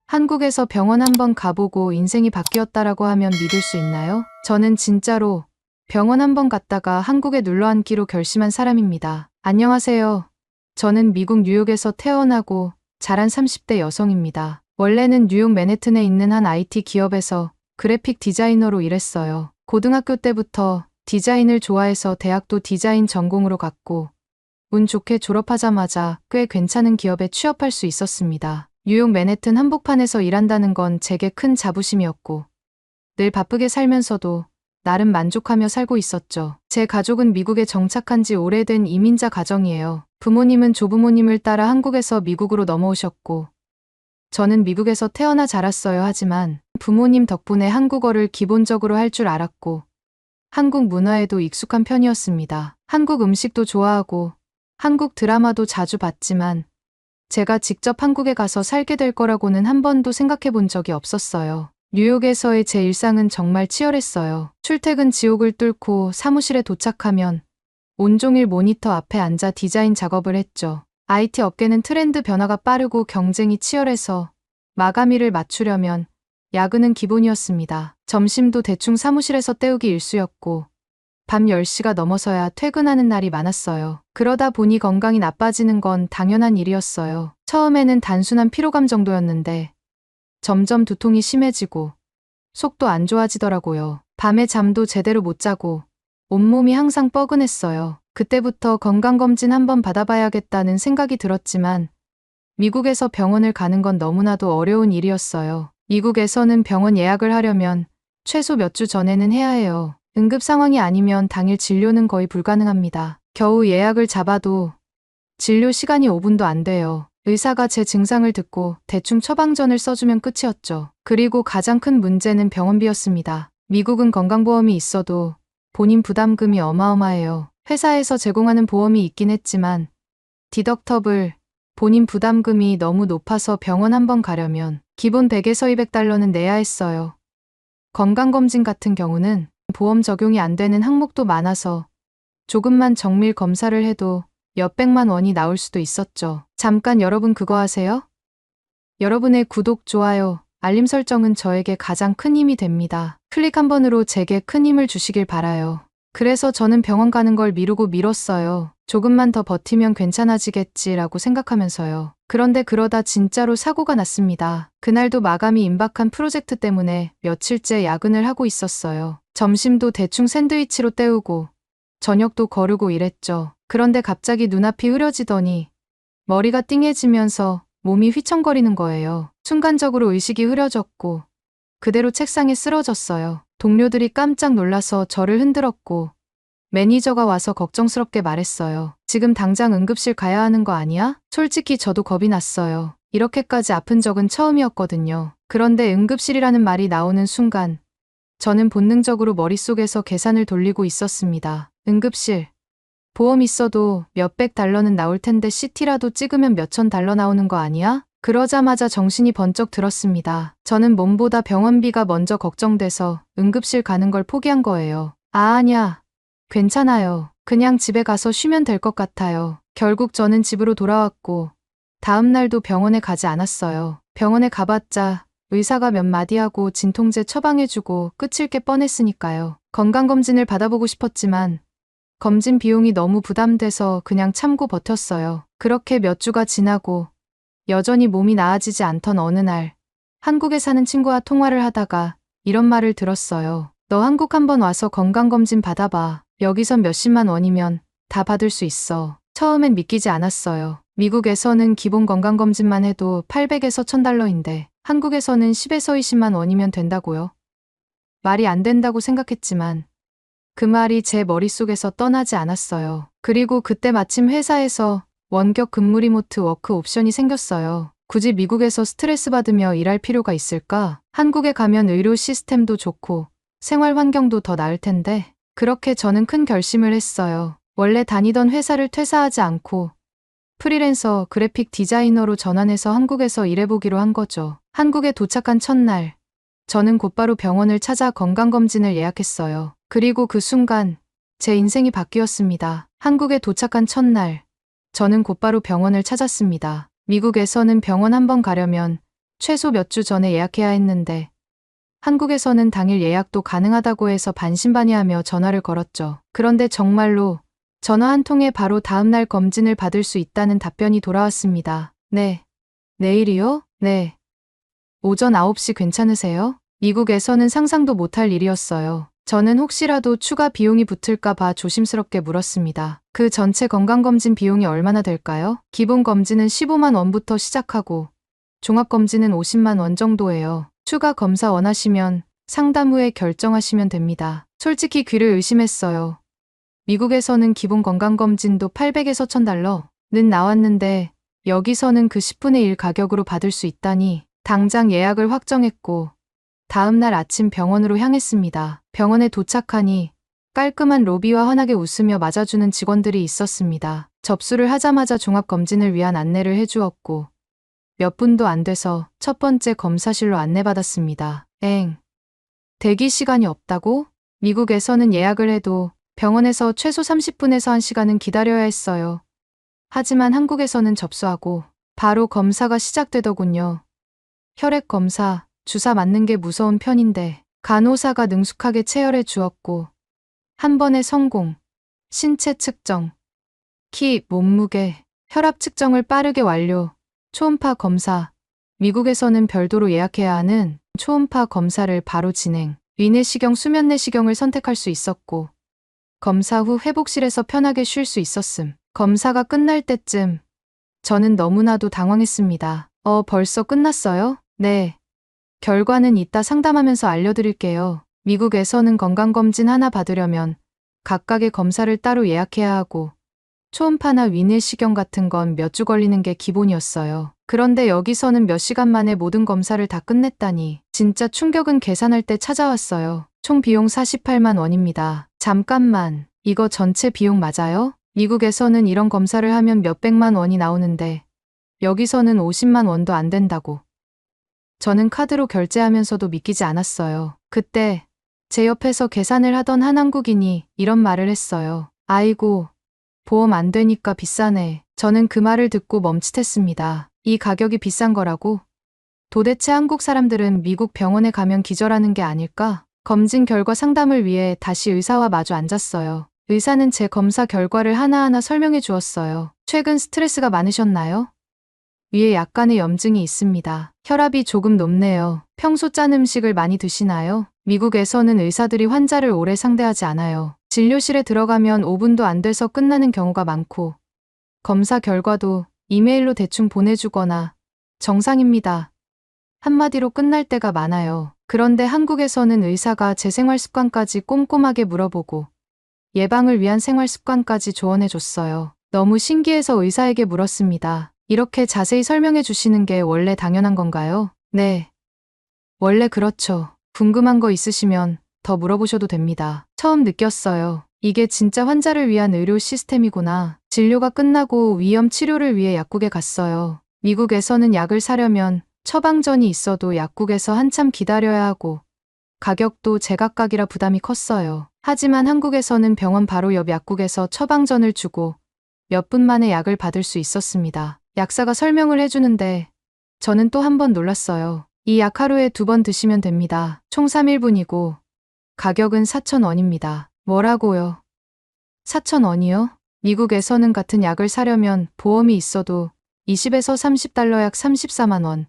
한국에서 병원 한번 가보고 인생이 바뀌었다라고 하면 믿을 수 있나요? 저는 진짜로 병원 한번 갔다가 한국에 눌러앉기로 결심한 사람입니다. 안녕하세요. 저는 미국 뉴욕에서 태어나고 자란 30대 여성입니다. 원래는 뉴욕 맨해튼에 있는 한 IT 기업에서 그래픽 디자이너로 일했어요. 고등학교 때부터 디자인을 좋아해서 대학도 디자인 전공으로 갔고 운 좋게 졸업하자마자 꽤 괜찮은 기업에 취업할 수 있었습니다. 뉴욕 맨해튼 한복판에서 일한다는 건 제게 큰 자부심이었고 늘 바쁘게 살면서도 나름 만족하며 살고 있었죠. 제 가족은 미국에 정착한 지 오래된 이민자 가정이에요. 부모님은 조부모님을 따라 한국에서 미국으로 넘어오셨고 저는 미국에서 태어나 자랐어요. 하지만 부모님 덕분에 한국어를 기본적으로 할 줄 알았고 한국 문화에도 익숙한 편이었습니다. 한국 음식도 좋아하고 한국 드라마도 자주 봤지만 제가 직접 한국에 가서 살게 될 거라고는 한 번도 생각해 본 적이 없었어요. 뉴욕에서의 제 일상은 정말 치열했어요. 출퇴근 지옥을 뚫고 사무실에 도착하면 온종일 모니터 앞에 앉아 디자인 작업을 했죠. IT 업계는 트렌드 변화가 빠르고 경쟁이 치열해서 마감일을 맞추려면 야근은 기본이었습니다. 점심도 대충 사무실에서 때우기 일쑤였고 밤 10시가 넘어서야 퇴근하는 날이 많았어요. 그러다 보니 건강이 나빠지는 건 당연한 일이었어요. 처음에는 단순한 피로감 정도였는데 점점 두통이 심해지고 속도 안 좋아지더라고요. 밤에 잠도 제대로 못 자고 온몸이 항상 뻐근했어요. 그때부터 건강검진 한번 받아봐야겠다는 생각이 들었지만 미국에서 병원을 가는 건 너무나도 어려운 일이었어요. 미국에서는 병원 예약을 하려면 최소 몇 주 전에는 해야 해요. 응급 상황이 아니면 당일 진료는 거의 불가능합니다. 겨우 예약을 잡아도 진료 시간이 5분도 안 돼요. 의사가 제 증상을 듣고 대충 처방전을 써주면 끝이었죠. 그리고 가장 큰 문제는 병원비였습니다. 미국은 건강보험이 있어도 본인 부담금이 어마어마해요. 회사에서 제공하는 보험이 있긴 했지만 디덕터블, 본인 부담금이 너무 높아서 병원 한번 가려면 기본 100에서 200달러는 내야 했어요. 건강검진 같은 경우는 보험 적용이 안 되는 항목도 많아서 조금만 정밀 검사를 해도 몇백만 원이 나올 수도 있었죠. 잠깐 여러분 그거 아세요? 여러분의 구독, 좋아요, 알림 설정은 저에게 가장 큰 힘이 됩니다. 클릭 한 번으로 제게 큰 힘을 주시길 바라요. 그래서 저는 병원 가는 걸 미루고 미뤘어요. 조금만 더 버티면 괜찮아지겠지라고 생각하면서요. 그런데 그러다 진짜로 사고가 났습니다. 그날도 마감이 임박한 프로젝트 때문에 며칠째 야근을 하고 있었어요. 점심도 대충 샌드위치로 때우고 저녁도 거르고 일했죠. 그런데 갑자기 눈앞이 흐려지더니 머리가 띵해지면서 몸이 휘청거리는 거예요. 순간적으로 의식이 흐려졌고 그대로 책상에 쓰러졌어요. 동료들이 깜짝 놀라서 저를 흔들었고 매니저가 와서 걱정스럽게 말했어요. 지금 당장 응급실 가야 하는 거 아니야? 솔직히 저도 겁이 났어요. 이렇게까지 아픈 적은 처음이었거든요. 그런데 응급실이라는 말이 나오는 순간 저는 본능적으로 머릿속에서 계산을 돌리고 있었습니다. 응급실. 보험 있어도 몇백 달러는 나올 텐데 CT라도 찍으면 몇천 달러 나오는 거 아니야? 그러자마자 정신이 번쩍 들었습니다. 저는 몸보다 병원비가 먼저 걱정돼서 응급실 가는 걸 포기한 거예요. 아니야. 괜찮아요. 그냥 집에 가서 쉬면 될 것 같아요. 결국 저는 집으로 돌아왔고 다음 날도 병원에 가지 않았어요. 병원에 가봤자 의사가 몇 마디 하고 진통제 처방해주고 끝일 게 뻔했으니까요. 건강검진을 받아보고 싶었지만 검진 비용이 너무 부담돼서 그냥 참고 버텼어요. 그렇게 몇 주가 지나고 여전히 몸이 나아지지 않던 어느 날 한국에 사는 친구와 통화를 하다가 이런 말을 들었어요. 너 한국 한번 와서 건강검진 받아봐. 여기선 몇십만 원이면 다 받을 수 있어. 처음엔 믿기지 않았어요. 미국에서는 기본 건강검진만 해도 800에서 1000달러인데 한국에서는 10에서 20만 원이면 된다고요? 말이 안 된다고 생각했지만 그 말이 제 머릿속에서 떠나지 않았어요. 그리고 그때 마침 회사에서 원격 근무 리모트 워크 옵션이 생겼어요. 굳이 미국에서 스트레스 받으며 일할 필요가 있을까? 한국에 가면 의료 시스템도 좋고 생활 환경도 더 나을 텐데. 그렇게 저는 큰 결심을 했어요. 원래 다니던 회사를 퇴사하지 않고 프리랜서 그래픽 디자이너로 전환해서 한국에서 일해보기로 한 거죠. 한국에 도착한 첫날, 저는 곧바로 병원을 찾아 건강검진을 예약했어요. 그리고 그 순간 제 인생이 바뀌었습니다. 한국에 도착한 첫날, 저는 곧바로 병원을 찾았습니다. 미국에서는 병원 한번 가려면 최소 몇 주 전에 예약해야 했는데 한국에서는 당일 예약도 가능하다고 해서 반신반의하며 전화를 걸었죠. 그런데 정말로 전화 한 통에 바로 다음날 검진을 받을 수 있다는 답변이 돌아왔습니다. 네. 내일이요? 네. 오전 9시 괜찮으세요? 미국에서는 상상도 못할 일이었어요. 저는 혹시라도 추가 비용이 붙을까봐 조심스럽게 물었습니다. 그 전체 건강검진 비용이 얼마나 될까요? 기본 검진은 15만 원부터 시작하고 종합검진은 50만 원 정도예요. 추가 검사 원하시면 상담 후에 결정하시면 됩니다. 솔직히 귀를 의심했어요. 미국에서는 기본 건강검진도 800에서 1000달러는 나왔는데 여기서는 그 10분의 1 가격으로 받을 수 있다니 당장 예약을 확정했고 다음날 아침 병원으로 향했습니다. 병원에 도착하니 깔끔한 로비와 환하게 웃으며 맞아주는 직원들이 있었습니다. 접수를 하자마자 종합검진을 위한 안내를 해주었고 몇 분도 안 돼서 첫 번째 검사실로 안내받았습니다. 대기 시간이 없다고? 미국에서는 예약을 해도 병원에서 최소 30분에서 1시간은 기다려야 했어요. 하지만 한국에서는 접수하고 바로 검사가 시작되더군요. 혈액 검사, 주사 맞는 게 무서운 편인데 간호사가 능숙하게 체열해 주었고 한 번에 성공, 신체 측정, 키, 몸무게, 혈압 측정을 빠르게 완료, 초음파 검사, 미국에서는 별도로 예약해야 하는 초음파 검사를 바로 진행, 위내시경, 수면내시경을 선택할 수 있었고 검사 후 회복실에서 편하게 쉴 수 있었음. 검사가 끝날 때쯤 저는 너무나도 당황했습니다. 벌써 끝났어요? 네. 결과는 이따 상담하면서 알려드릴게요. 미국에서는 건강검진 하나 받으려면 각각의 검사를 따로 예약해야 하고 초음파나 위내시경 같은 건 몇 주 걸리는 게 기본이었어요. 그런데 여기서는 몇 시간 만에 모든 검사를 다 끝냈다니 진짜 충격은 계산할 때 찾아왔어요. 총 비용 48만 원입니다. 잠깐만, 이거 전체 비용 맞아요? 미국에서는 이런 검사를 하면 몇백만 원이 나오는데 여기서는 50만 원도 안 된다고. 저는 카드로 결제하면서도 믿기지 않았어요. 그때 제 옆에서 계산을 하던 한 한국인이 이런 말을 했어요. 아이고, 보험 안 되니까 비싸네. 저는 그 말을 듣고 멈칫했습니다. 이 가격이 비싼 거라고? 도대체 한국 사람들은 미국 병원에 가면 기절하는 게 아닐까? 검진 결과 상담을 위해 다시 의사와 마주 앉았어요. 의사는 제 검사 결과를 하나하나 설명해 주었어요. 최근 스트레스가 많으셨나요? 위에 약간의 염증이 있습니다. 혈압이 조금 높네요. 평소 짠 음식을 많이 드시나요? 미국에서는 의사들이 환자를 오래 상대하지 않아요. 진료실에 들어가면 5분도 안 돼서 끝나는 경우가 많고 검사 결과도 이메일로 대충 보내주거나 정상입니다. 한마디로 끝날 때가 많아요. 그런데 한국에서는 의사가 제 생활 습관까지 꼼꼼하게 물어보고 예방을 위한 생활 습관까지 조언해줬어요. 너무 신기해서 의사에게 물었습니다. 이렇게 자세히 설명해 주시는 게 원래 당연한 건가요? 네. 원래 그렇죠. 궁금한 거 있으시면 더 물어보셔도 됩니다. 처음 느꼈어요. 이게 진짜 환자를 위한 의료 시스템이구나. 진료가 끝나고 위험 치료를 위해 약국에 갔어요. 미국에서는 약을 사려면 처방전이 있어도 약국에서 한참 기다려야 하고 가격도 제각각이라 부담이 컸어요. 하지만 한국에서는 병원 바로 옆 약국에서 처방전을 주고 몇 분 만에 약을 받을 수 있었습니다. 약사가 설명을 해주는데 저는 또 한 번 놀랐어요. 이 약 하루에 2번 드시면 됩니다. 총 3일분이고 가격은 4,000원입니다. 뭐라고요? 4,000원이요? 미국에서는 같은 약을 사려면 보험이 있어도 20에서 30달러 약 34만 원,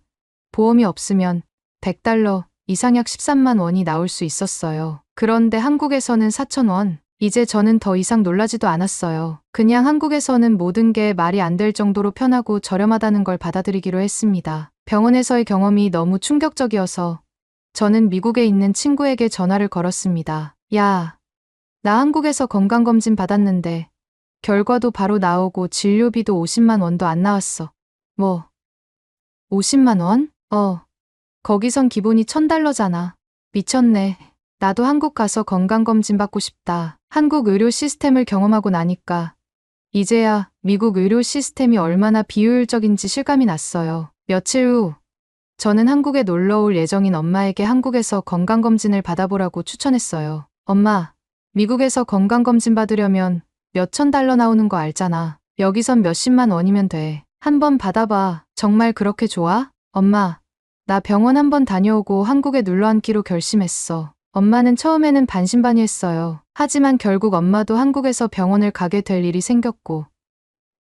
보험이 없으면 100달러 이상 약 13만 원이 나올 수 있었어요. 그런데 한국에서는 4,000원. 이제 저는 더 이상 놀라지도 않았어요. 그냥 한국에서는 모든 게 말이 안 될 정도로 편하고 저렴하다는 걸 받아들이기로 했습니다. 병원에서의 경험이 너무 충격적이어서 저는 미국에 있는 친구에게 전화를 걸었습니다. 야, 나 한국에서 건강검진 받았는데 결과도 바로 나오고 진료비도 50만 원도 안 나왔어. 뭐? 50만 원? 거기선 기본이 1,000달러잖아. 미쳤네. 나도 한국 가서 건강검진 받고 싶다. 한국 의료 시스템을 경험하고 나니까 이제야 미국 의료 시스템이 얼마나 비효율적인지 실감이 났어요. 며칠 후 저는 한국에 놀러 올 예정인 엄마에게 한국에서 건강검진을 받아보라고 추천했어요. 엄마, 미국에서 건강검진 받으려면 몇천 달러 나오는 거 알잖아. 여기선 몇십만 원이면 돼. 한번 받아봐. 정말 그렇게 좋아? 엄마, 나 병원 한번 다녀오고 한국에 눌러앉기로 결심했어. 엄마는 처음에는 반신반의했어요. 하지만 결국 엄마도 한국에서 병원을 가게 될 일이 생겼고,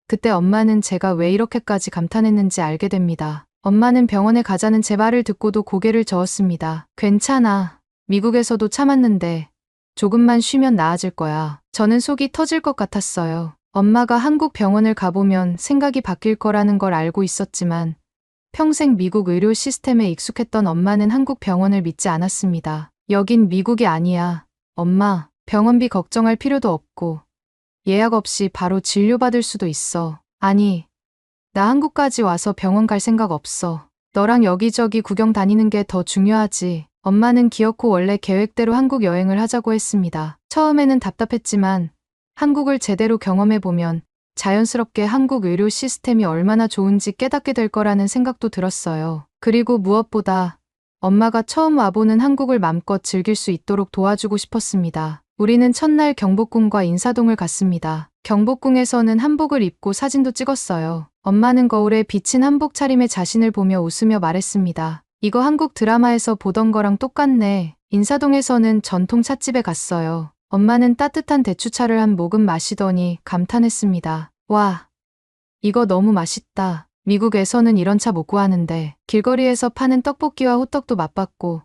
그때 엄마는 제가 왜 이렇게까지 감탄했는지 알게 됩니다. 엄마는 병원에 가자는 제 말을 듣고도 고개를 저었습니다. 괜찮아. 미국에서도 참았는데 조금만 쉬면 나아질 거야. 저는 속이 터질 것 같았어요. 엄마가 한국 병원을 가보면 생각이 바뀔 거라는 걸 알고 있었지만 평생 미국 의료 시스템에 익숙했던 엄마는 한국 병원을 믿지 않았습니다. 여긴 미국이 아니야. 엄마, 병원비 걱정할 필요도 없고 예약 없이 바로 진료받을 수도 있어. 아니, 나 한국까지 와서 병원 갈 생각 없어. 너랑 여기저기 구경 다니는 게 더 중요하지. 엄마는 기어코 원래 계획대로 한국 여행을 하자고 했습니다. 처음에는 답답했지만 한국을 제대로 경험해보면 자연스럽게 한국 의료 시스템이 얼마나 좋은지 깨닫게 될 거라는 생각도 들었어요. 그리고 무엇보다 엄마가 처음 와보는 한국을 맘껏 즐길 수 있도록 도와주고 싶었습니다. 우리는 첫날 경복궁과 인사동을 갔습니다. 경복궁에서는 한복을 입고 사진도 찍었어요. 엄마는 거울에 비친 한복 차림의 자신을 보며 웃으며 말했습니다. 이거 한국 드라마에서 보던 거랑 똑같네. 인사동에서는 전통 찻집에 갔어요. 엄마는 따뜻한 대추차를 한 모금 마시더니 감탄했습니다. 와, 이거 너무 맛있다. 미국에서는 이런 차 못 구하는데. 길거리에서 파는 떡볶이와 호떡도 맛봤고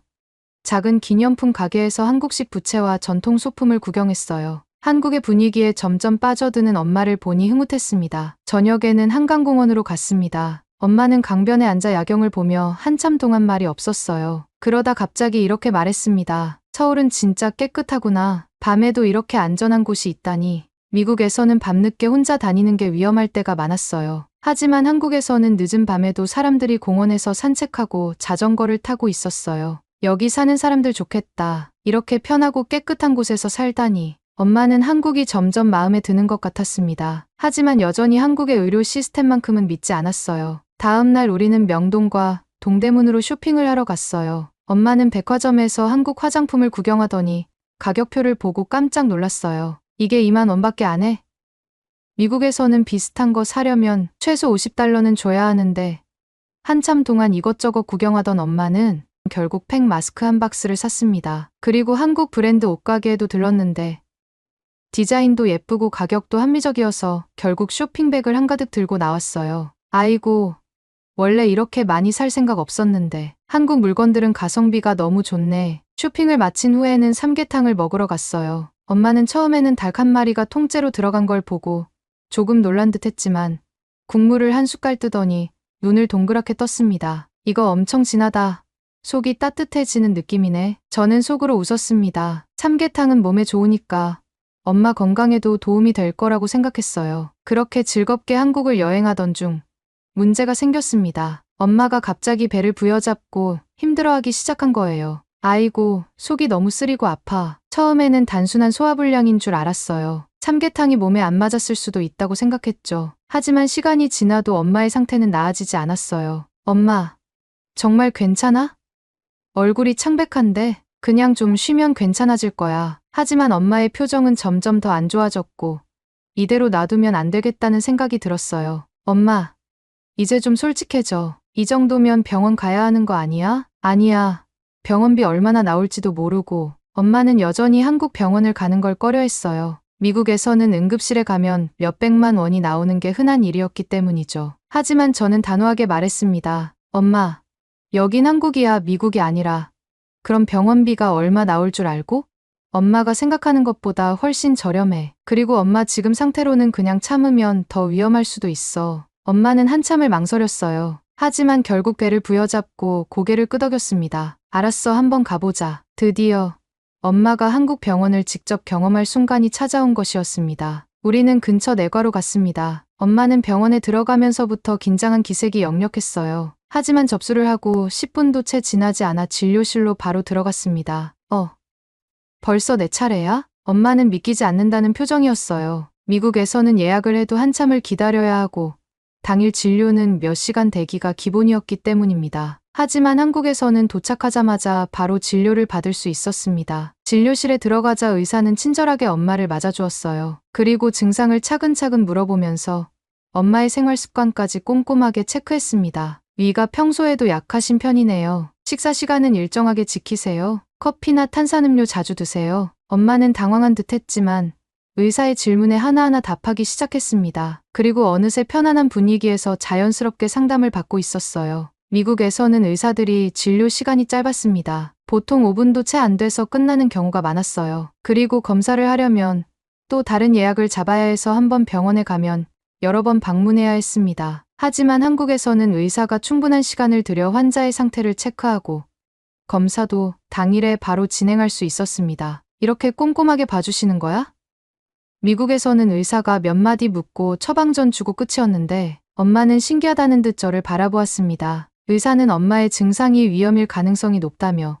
작은 기념품 가게에서 한국식 부채와 전통 소품을 구경했어요. 한국의 분위기에 점점 빠져드는 엄마를 보니 흐뭇했습니다. 저녁에는 한강공원으로 갔습니다. 엄마는 강변에 앉아 야경을 보며 한참 동안 말이 없었어요. 그러다 갑자기 이렇게 말했습니다. 서울은 진짜 깨끗하구나. 밤에도 이렇게 안전한 곳이 있다니. 미국에서는 밤늦게 혼자 다니는 게 위험할 때가 많았어요. 하지만 한국에서는 늦은 밤에도 사람들이 공원에서 산책하고 자전거를 타고 있었어요. 여기 사는 사람들 좋겠다. 이렇게 편하고 깨끗한 곳에서 살다니. 엄마는 한국이 점점 마음에 드는 것 같았습니다. 하지만 여전히 한국의 의료 시스템만큼은 믿지 않았어요. 다음 날 우리는 명동과 동대문으로 쇼핑을 하러 갔어요. 엄마는 백화점에서 한국 화장품을 구경하더니 가격표를 보고 깜짝 놀랐어요. 이게 2만 원밖에 안 해? 미국에서는 비슷한 거 사려면 최소 $50는 줘야 하는데 한참 동안 이것저것 구경하던 엄마는 결국 팩 마스크 한 박스를 샀습니다. 그리고 한국 브랜드 옷가게에도 들렀는데 디자인도 예쁘고 가격도 합리적이어서 결국 쇼핑백을 한가득 들고 나왔어요. 아이고, 원래 이렇게 많이 살 생각 없었는데 한국 물건들은 가성비가 너무 좋네. 쇼핑을 마친 후에는 삼계탕을 먹으러 갔어요. 엄마는 처음에는 닭 한 마리가 통째로 들어간 걸 보고 조금 놀란 듯 했지만 국물을 한 숟갈 뜨더니 눈을 동그랗게 떴습니다. 이거 엄청 진하다. 속이 따뜻해지는 느낌이네. 저는 속으로 웃었습니다. 삼계탕은 몸에 좋으니까 엄마 건강에도 도움이 될 거라고 생각했어요. 그렇게 즐겁게 한국을 여행하던 중 문제가 생겼습니다. 엄마가 갑자기 배를 부여잡고 힘들어하기 시작한 거예요. 아이고, 속이 너무 쓰리고 아파. 처음에는 단순한 소화불량인 줄 알았어요. 삼계탕이 몸에 안 맞았을 수도 있다고 생각했죠. 하지만 시간이 지나도 엄마의 상태는 나아지지 않았어요. 엄마, 정말 괜찮아? 얼굴이 창백한데 그냥 좀 쉬면 괜찮아질 거야. 하지만 엄마의 표정은 점점 더 안 좋아졌고 이대로 놔두면 안 되겠다는 생각이 들었어요. 엄마, 이제 좀 솔직해져. 이 정도면 병원 가야 하는 거 아니야? 아니야. 병원비 얼마나 나올지도 모르고 엄마는 여전히 한국 병원을 가는 걸 꺼려했어요. 미국에서는 응급실에 가면 몇백만 원이 나오는 게 흔한 일이었기 때문이죠. 하지만 저는 단호하게 말했습니다. 엄마, 여긴 한국이야 미국이 아니라. 그럼 병원비가 얼마 나올 줄 알고? 엄마가 생각하는 것보다 훨씬 저렴해. 그리고 엄마 지금 상태로는 그냥 참으면 더 위험할 수도 있어. 엄마는 한참을 망설였어요. 하지만 결국 배를 부여잡고 고개를 끄덕였습니다. 알았어, 한번 가보자. 드디어 엄마가 한국 병원을 직접 경험할 순간이 찾아온 것이었습니다. 우리는 근처 내과로 갔습니다. 엄마는 병원에 들어가면서부터 긴장한 기색이 역력했어요. 하지만 접수를 하고 10분도 채 지나지 않아 진료실로 바로 들어갔습니다. 벌써 내 차례야? 엄마는 믿기지 않는다는 표정이었어요. 미국에서는 예약을 해도 한참을 기다려야 하고 당일 진료는 몇 시간 대기가 기본이었기 때문입니다. 하지만 한국에서는 도착하자마자 바로 진료를 받을 수 있었습니다. 진료실에 들어가자 의사는 친절하게 엄마를 맞아주었어요. 그리고 증상을 차근차근 물어보면서 엄마의 생활 습관까지 꼼꼼하게 체크했습니다. 위가 평소에도 약하신 편이네요. 식사 시간은 일정하게 지키세요. 커피나 탄산음료 자주 드세요. 엄마는 당황한 듯 했지만 의사의 질문에 하나하나 답하기 시작했습니다. 그리고 어느새 편안한 분위기에서 자연스럽게 상담을 받고 있었어요. 미국에서는 의사들이 진료 시간이 짧았습니다. 보통 5분도 채 안 돼서 끝나는 경우가 많았어요. 그리고 검사를 하려면 또 다른 예약을 잡아야 해서 한 번 병원에 가면 여러 번 방문해야 했습니다. 하지만 한국에서는 의사가 충분한 시간을 들여 환자의 상태를 체크하고 검사도 당일에 바로 진행할 수 있었습니다. 이렇게 꼼꼼하게 봐주시는 거야? 미국에서는 의사가 몇 마디 묻고 처방전 주고 끝이었는데 엄마는 신기하다는 듯 저를 바라보았습니다. 의사는 엄마의 증상이 위험일 가능성이 높다며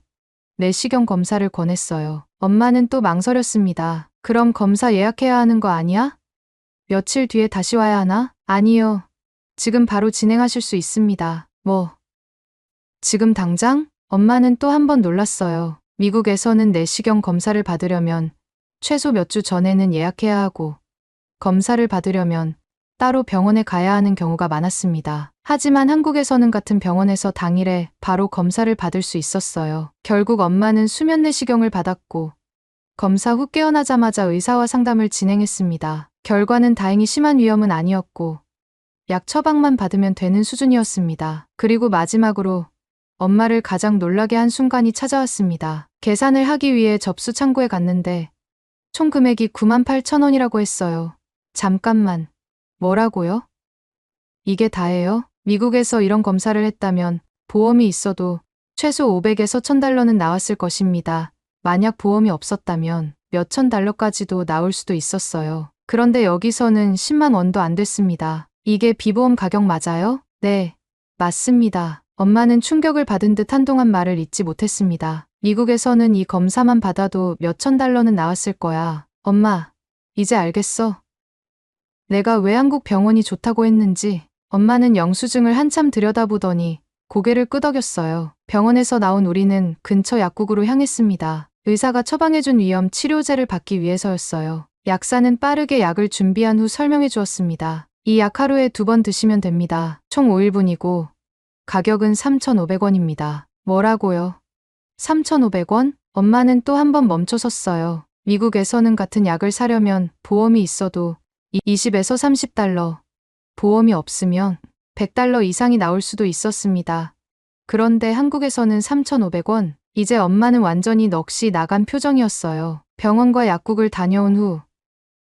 내시경 검사를 권했어요. 엄마는 또 망설였습니다. 그럼 검사 예약해야 하는 거 아니야? 며칠 뒤에 다시 와야 하나? 아니요. 지금 바로 진행하실 수 있습니다. 뭐? 지금 당장? 엄마는 또 한 번 놀랐어요. 미국에서는 내시경 검사를 받으려면 최소 몇 주 전에는 예약해야 하고 검사를 받으려면 따로 병원에 가야 하는 경우가 많았습니다. 하지만 한국에서는 같은 병원에서 당일에 바로 검사를 받을 수 있었어요. 결국 엄마는 수면 내시경을 받았고 검사 후 깨어나자마자 의사와 상담을 진행했습니다. 결과는 다행히 심한 위험은 아니었고 약 처방만 받으면 되는 수준이었습니다. 그리고 마지막으로 엄마를 가장 놀라게 한 순간이 찾아왔습니다. 계산을 하기 위해 접수 창구에 갔는데 총 금액이 98,000원이라고 했어요. 잠깐만. 뭐라고요? 이게 다예요? 미국에서 이런 검사를 했다면 보험이 있어도 최소 500에서 1000달러는 나왔을 것입니다. 만약 보험이 없었다면 몇천 달러까지도 나올 수도 있었어요. 그런데 여기서는 10만 원도 안 됐습니다. 이게 비보험 가격 맞아요? 네, 맞습니다. 엄마는 충격을 받은 듯 한동안 말을 잇지 못했습니다. 미국에서는 이 검사만 받아도 몇천 달러는 나왔을 거야. 엄마, 이제 알겠어. 내가 왜 한국 병원이 좋다고 했는지. 엄마는 영수증을 한참 들여다보더니 고개를 끄덕였어요. 병원에서 나온 우리는 근처 약국으로 향했습니다. 의사가 처방해준 위험 치료제를 받기 위해서였어요. 약사는 빠르게 약을 준비한 후 설명해 주었습니다. 이 약 하루에 2번 드시면 됩니다. 총 5일분이고 가격은 3,500원입니다. 뭐라고요? 3,500원? 엄마는 또 한 번 멈춰 섰어요. 미국에서는 같은 약을 사려면 보험이 있어도 20에서 30달러, 보험이 없으면 100달러 이상이 나올 수도 있었습니다. 그런데 한국에서는 3,500원? 이제 엄마는 완전히 넋이 나간 표정이었어요. 병원과 약국을 다녀온 후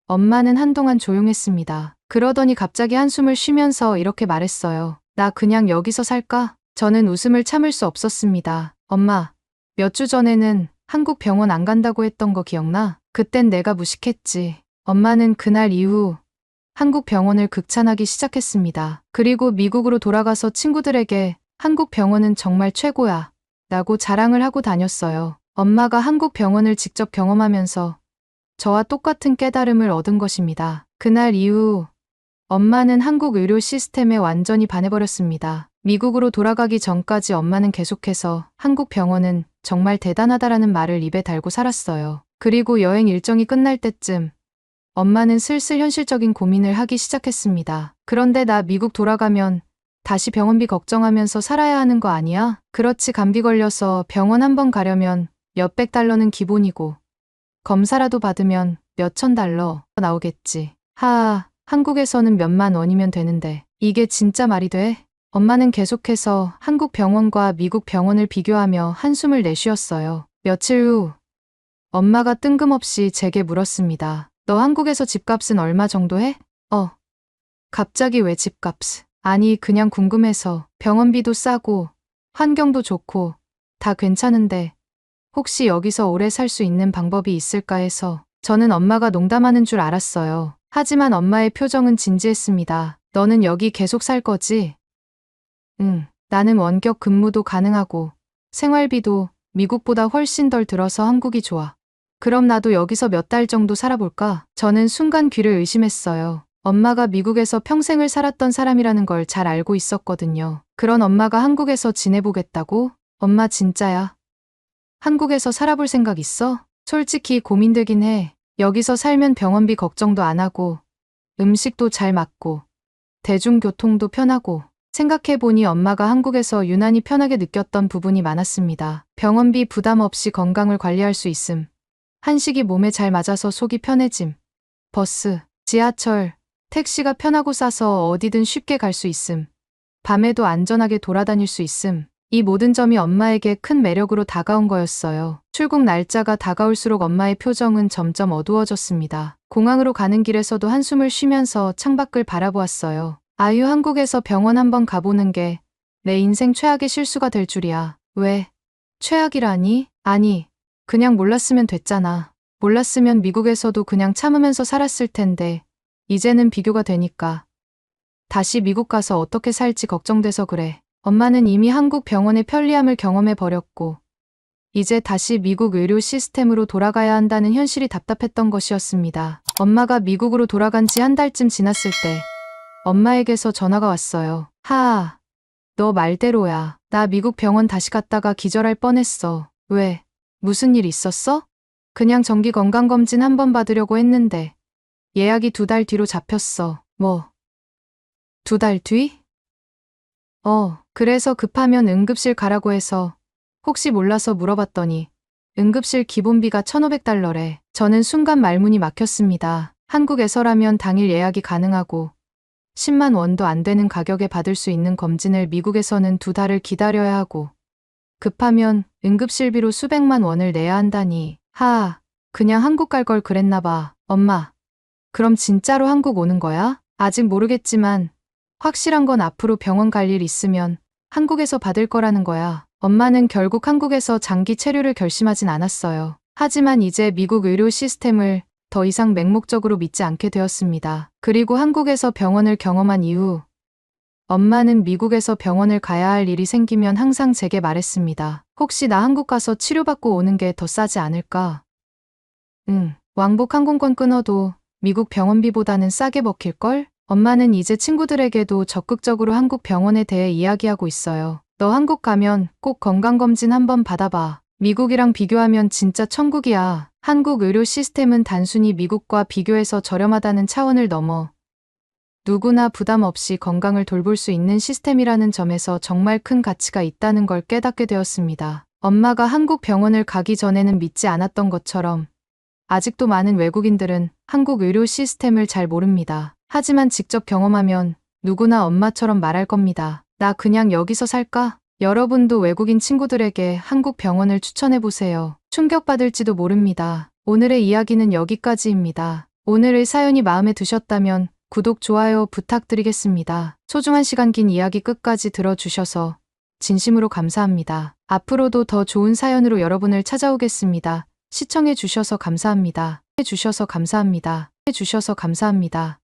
엄마는 한동안 조용했습니다. 그러더니 갑자기 한숨을 쉬면서 이렇게 말했어요. 나 그냥 여기서 살까? 저는 웃음을 참을 수 없었습니다. 엄마, 몇 주 전에는 한국 병원 안 간다고 했던 거 기억나? 그땐 내가 무식했지. 엄마는 그날 이후 한국 병원을 극찬하기 시작했습니다. 그리고 미국으로 돌아가서 친구들에게 한국 병원은 정말 최고야 라고 자랑을 하고 다녔어요. 엄마가 한국 병원을 직접 경험하면서 저와 똑같은 깨달음을 얻은 것입니다. 그날 이후 엄마는 한국 의료 시스템에 완전히 반해버렸습니다. 미국으로 돌아가기 전까지 엄마는 계속해서 한국 병원은 정말 대단하다라는 말을 입에 달고 살았어요. 그리고 여행 일정이 끝날 때쯤 엄마는 슬슬 현실적인 고민을 하기 시작했습니다. 그런데 나 미국 돌아가면 다시 병원비 걱정하면서 살아야 하는 거 아니야? 그렇지, 감기 걸려서 병원 한 번 가려면 몇백 달러는 기본이고 검사라도 받으면 몇천 달러 나오겠지. 한국에서는 몇만 원이면 되는데 이게 진짜 말이 돼? 엄마는 계속해서 한국 병원과 미국 병원을 비교하며 한숨을 내쉬었어요. 며칠 후 엄마가 뜬금없이 제게 물었습니다. 너 한국에서 집값은 얼마 정도 해? 갑자기 왜 집값? 아니, 그냥 궁금해서. 병원비도 싸고 환경도 좋고 다 괜찮은데 혹시 여기서 오래 살 수 있는 방법이 있을까 해서. 저는 엄마가 농담하는 줄 알았어요. 하지만 엄마의 표정은 진지했습니다. 너는 여기 계속 살 거지? 응, 나는 원격 근무도 가능하고 생활비도 미국보다 훨씬 덜 들어서 한국이 좋아. 그럼 나도 여기서 몇 달 정도 살아볼까? 저는 순간 귀를 의심했어요. 엄마가 미국에서 평생을 살았던 사람이라는 걸 잘 알고 있었거든요. 그런 엄마가 한국에서 지내보겠다고? 엄마 진짜야? 한국에서 살아볼 생각 있어? 솔직히 고민되긴 해. 여기서 살면 병원비 걱정도 안 하고 음식도 잘 맞고 대중교통도 편하고 생각해보니 엄마가 한국에서 유난히 편하게 느꼈던 부분이 많았습니다. 병원비 부담 없이 건강을 관리할 수 있음. 한식이 몸에 잘 맞아서 속이 편해짐. 버스, 지하철, 택시가 편하고 싸서 어디든 쉽게 갈 수 있음. 밤에도 안전하게 돌아다닐 수 있음. 이 모든 점이 엄마에게 큰 매력으로 다가온 거였어요. 출국 날짜가 다가올수록 엄마의 표정은 점점 어두워졌습니다. 공항으로 가는 길에서도 한숨을 쉬면서 창밖을 바라보았어요. 아유, 한국에서 병원 한번 가보는 게 내 인생 최악의 실수가 될 줄이야. 왜? 최악이라니? 아니, 그냥 몰랐으면 됐잖아. 몰랐으면 미국에서도 그냥 참으면서 살았을 텐데 이제는 비교가 되니까 다시 미국 가서 어떻게 살지 걱정돼서 그래. 엄마는 이미 한국 병원의 편리함을 경험해 버렸고 이제 다시 미국 의료 시스템으로 돌아가야 한다는 현실이 답답했던 것이었습니다. 엄마가 미국으로 돌아간 지 한 달쯤 지났을 때 엄마에게서 전화가 왔어요. 하아, 너 말대로야. 나 미국 병원 다시 갔다가 기절할 뻔했어. 왜? 무슨 일 있었어? 그냥 정기 건강검진 한번 받으려고 했는데 예약이 2달 뒤로 잡혔어. 뭐? 2달 뒤? 그래서 급하면 응급실 가라고 해서 혹시 몰라서 물어봤더니 응급실 기본비가 1,500달러래. 저는 순간 말문이 막혔습니다. 한국에서라면 당일 예약이 가능하고 10만 원도 안 되는 가격에 받을 수 있는 검진을 미국에서는 2달을 기다려야 하고 급하면 응급실비로 수백만 원을 내야 한다니. 그냥 한국 갈 걸 그랬나 봐. 엄마, 그럼 진짜로 한국 오는 거야? 아직 모르겠지만 확실한 건 앞으로 병원 갈 일 있으면 한국에서 받을 거라는 거야. 엄마는 결국 한국에서 장기 체류를 결심하진 않았어요. 하지만 이제 미국 의료 시스템을 더 이상 맹목적으로 믿지 않게 되었습니다. 그리고 한국에서 병원을 경험한 이후 엄마는 미국에서 병원을 가야 할 일이 생기면 항상 제게 말했습니다. 혹시 나 한국 가서 치료받고 오는 게 더 싸지 않을까? 왕복 항공권 끊어도 미국 병원비보다는 싸게 먹힐걸? 엄마는 이제 친구들에게도 적극적으로 한국 병원에 대해 이야기하고 있어요. 너 한국 가면 꼭 건강검진 한번 받아봐. 미국이랑 비교하면 진짜 천국이야. 한국 의료 시스템은 단순히 미국과 비교해서 저렴하다는 차원을 넘어 누구나 부담 없이 건강을 돌볼 수 있는 시스템이라는 점에서 정말 큰 가치가 있다는 걸 깨닫게 되었습니다. 엄마가 한국 병원을 가기 전에는 믿지 않았던 것처럼 아직도 많은 외국인들은 한국 의료 시스템을 잘 모릅니다. 하지만 직접 경험하면 누구나 엄마처럼 말할 겁니다. 나 그냥 여기서 살까? 여러분도 외국인 친구들에게 한국 병원을 추천해보세요. 충격받을지도 모릅니다. 오늘의 이야기는 여기까지입니다. 오늘의 사연이 마음에 드셨다면 구독, 좋아요 부탁드리겠습니다. 소중한 시간 긴 이야기 끝까지 들어주셔서 진심으로 감사합니다. 앞으로도 더 좋은 사연으로 여러분을 찾아오겠습니다. 시청해주셔서 감사합니다. 해주셔서 감사합니다. 해주셔서 감사합니다.